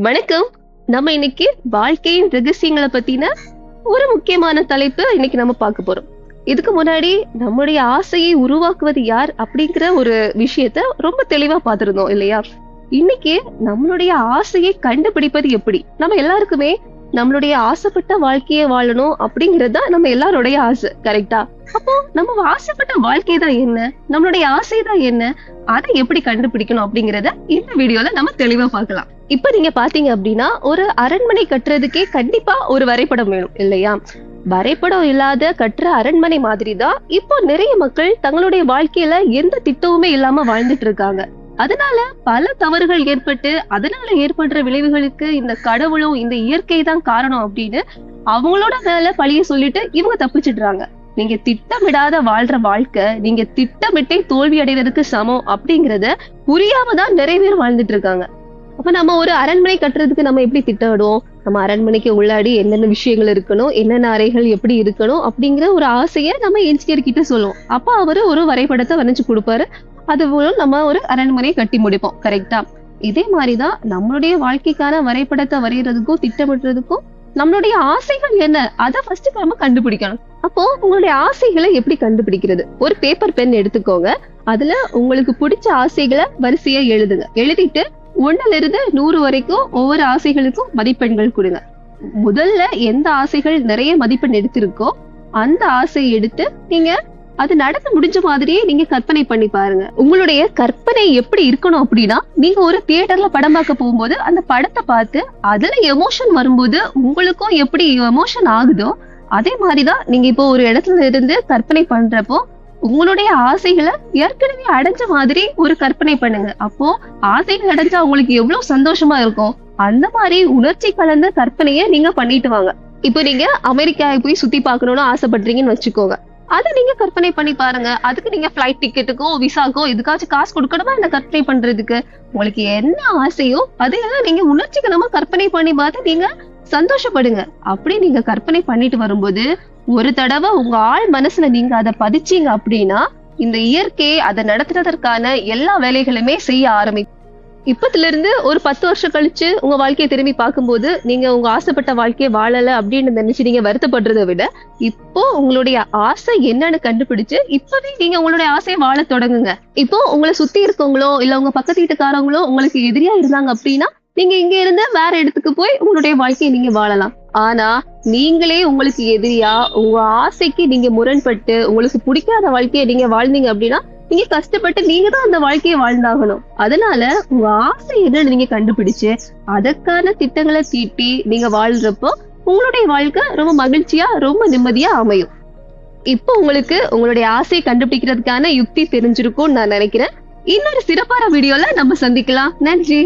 வணக்கம். நம்ம இன்னைக்கு வாழ்க்கையின் ரகசியங்களை பத்தின ஒரு முக்கியமான தலைப்பு இன்னைக்கு நம்ம பார்க்க போறோம். இதுக்கு முன்னாடி நம்முடைய ஆசையை உருவாக்குவது யார் அப்படிங்கிற ஒரு விஷயத்த ரொம்ப தெளிவா பார்த்திருந்தோம் இல்லையா? இன்னைக்கு நம்மளுடைய ஆசையை கண்டுபிடிப்பது எப்படி? நம்ம எல்லாருக்குமே நம்மளுடைய ஆசைப்பட்ட வாழ்க்கையை வாழணும் அப்படிங்கிறது தான் நம்ம எல்லாருடைய ஆசை, கரெக்டா? அப்போ நம்ம ஆசைப்பட்ட வாழ்க்கை தான் என்ன, நம்மளுடைய ஆசை தான் என்ன, அதை எப்படி கண்டுபிடிக்கணும் அப்படிங்கறத இந்த வீடியோல நம்ம தெளிவா பார்க்கலாம். இப்ப நீங்க பாத்தீங்க அப்படின்னா, ஒரு அரண்மனை கட்டுறதுக்கே கண்டிப்பா ஒரு வரைபடம் வேணும் இல்லையா? வரைபடம் இல்லாத கட்டுற அரண்மனை மாதிரி தான் இப்போ நிறைய மக்கள் தங்களுடைய வாழ்க்கையில எந்த திட்டமுமே இல்லாம வாழ்ந்துட்டு இருக்காங்க. அதனால பல தவறுகள் ஏற்பட்டு அதனால ஏற்படுற விளைவுகளுக்கு இந்த கடவுளும் இந்த இயற்கை தான் காரணம் அப்படின்னு அவங்களோட மேல பழிய சொல்லிட்டு இவங்க தப்பிச்சிடுறாங்க. நீங்க திட்டமிடாத வாழ்ற வாழ்க்கை நீங்க திட்டமிட்டே தோல்வி அடைறதுக்கு சமம் அப்படிங்கறத புரியாம தான் நிறைய பேர் வாழ்ந்துட்டு இருக்காங்க. அப்ப நம்ம ஒரு அரண்மனை கட்டுறதுக்கு நம்ம எப்படி திட்டமிடுவோம்? நம்ம அரண்மனைக்கு உள்ளாடி என்னென்ன விஷயங்கள் இருக்கணும், என்னென்ன அறைகள் எப்படி இருக்கணும் அப்படிங்கிற ஒரு ஆசைய நம்ம என்ஜினியர் கிட்ட சொல்லுவோம். அப்ப அவரு ஒரு வரைபடத்தை வரைஞ்சு கொடுப்பாரு. அது மூலம் நம்ம ஒரு அரண்மனையை கட்டி முடிப்போம், கரெக்டா? இதே மாதிரிதான் நம்மளுடைய வாழ்க்கைக்கான வரைபடத்தை வரைகிறதுக்கும் திட்டமிடுறதுக்கும் நம்மளுடைய ஆசைகள் என்ன அதை ஃபர்ஸ்ட் நம்ம கண்டுபிடிக்கணும். அப்போ உங்களுடைய ஆசைகளை எப்படி கண்டுபிடிக்கிறது? ஒரு பேப்பர் பென் எடுத்துக்கோங்க. அதுல உங்களுக்கு பிடிச்ச ஆசைகளை வரிசையா எழுதுங்க. எழுதிட்டு 1ல இருந்து 100 வரைக்கும் ஒவ்வொரு ஆசைகளுக்கும் மதிப்பெண்கள் கொடுங்க. முதல்ல எந்த ஆசைகள் நிறைய மதிப்பெண் எடுத்திருக்கோ அந்த ஆசையை எடுத்து நீங்க அது நடந்து முடிஞ்ச மாதிரியே நீங்க கற்பனை பண்ணி பாருங்க. உங்களுடைய கற்பனை எப்படி இருக்கணும் அப்படின்னா, நீங்க ஒரு தியேட்டர்ல படம் பார்க்க போகும்போது அந்த படத்தை பார்த்து அதுல எமோஷன் வரும்போது உங்களுக்கும் எப்படி எமோஷன் ஆகுதோ அதே மாதிரிதான் நீங்க இப்போ ஒரு இடத்துல இருந்து கற்பனை பண்றப்போ உங்களுடைய ஆசைகளை ஏற்கனவே அடைஞ்ச மாதிரி ஒரு கற்பனை பண்ணுங்க. அப்போ ஆசைகள் அடைஞ்சா உங்களுக்கு எவ்வளவு சந்தோஷமா இருக்கும். அந்த மாதிரி உணர்ச்சி கலந்த கற்பனைய நீங்க பண்ணிட்டு வாங்க. இப்போ நீங்க அமெரிக்காவை போய் சுத்தி பார்க்கணும்னு ஆசைப்படுறீங்கன்னு வச்சுக்கோங்க. அதை நீங்க கற்பனை பண்ணி பாருங்க. அதுக்கு நீங்க பிளைட் டிக்கெட்டுக்கோ விசாக்கோ எதுக்காச்சும் காசு கொடுக்கணுமா இந்த கற்பனை பண்றதுக்கு? உங்களுக்கு என்ன ஆசையோ அதையெல்லாம் நீங்க உணர்ச்சிகரமா கற்பனை பண்ணி பார்த்து நீங்க சந்தோஷப்படுங்க. அப்படி நீங்க கற்பனை பண்ணிட்டு வரும்போது ஒரு தடவை உங்க ஆள் மனசுல நீங்க அதை பதிச்சீங்க அப்படின்னா இந்த இயற்கையை அதை நடத்துறதற்கான எல்லா வேலைகளுமே செய்ய ஆரம்பிக்கும். இப்பத்துல இருந்து ஒரு 10 வருஷம் கழிச்சு உங்க வாழ்க்கையை திரும்பி பார்க்கும்போது நீங்க உங்க ஆசைப்பட்ட வாழ்க்கையை வாழல அப்படின்னு நினைச்சு நீங்க வருத்தப்படுறதை விட இப்போ உங்களுடைய ஆசை என்னன்னு கண்டுபிடிச்சு இப்பவே நீங்க உங்களுடைய ஆசையை வாழ தொடங்குங்க. இப்போ உங்களை சுத்தி இருக்கவங்களோ இல்ல உங்க பக்கத்து வீட்டுக்காரங்களோ உங்களுக்கு எதிரியா இருந்தாங்க அப்படின்னா நீங்க இங்க இருந்து வேற இடத்துக்கு போய் உங்களுடைய வாழ்க்கையை நீங்க வாழலாம். ஆனா நீங்களே உங்களுக்கு எதிரியா உங்க ஆசைக்கு நீங்க முரண்பட்டு உங்களுக்கு பிடிக்காத வாழ்க்கையை நீங்க வாழ்ந்தீங்க அப்படின்னா நீங்க கஷ்டப்பட்டு நீங்க தான் அந்த வாழ்க்கையை வாழ்ந்தாகணும். அதனால உங்க ஆசை என்னன்னு நீங்க கண்டுபிடிச்சு அதற்கான திட்டங்களை தீட்டி நீங்க வாழ்றப்போ உங்களுடைய வாழ்க்கை ரொம்ப மகிழ்ச்சியா ரொம்ப நிம்மதியா அமையும். இப்போ உங்களுக்கு உங்களுடைய ஆசையை கண்டுபிடிக்கிறதுக்கான யுக்தி தெரிஞ்சிருக்கும்னு நான் நினைக்கிறேன். இன்னொரு சிறப்பான வீடியோல நம்ம சந்திக்கலாம். நன்றி.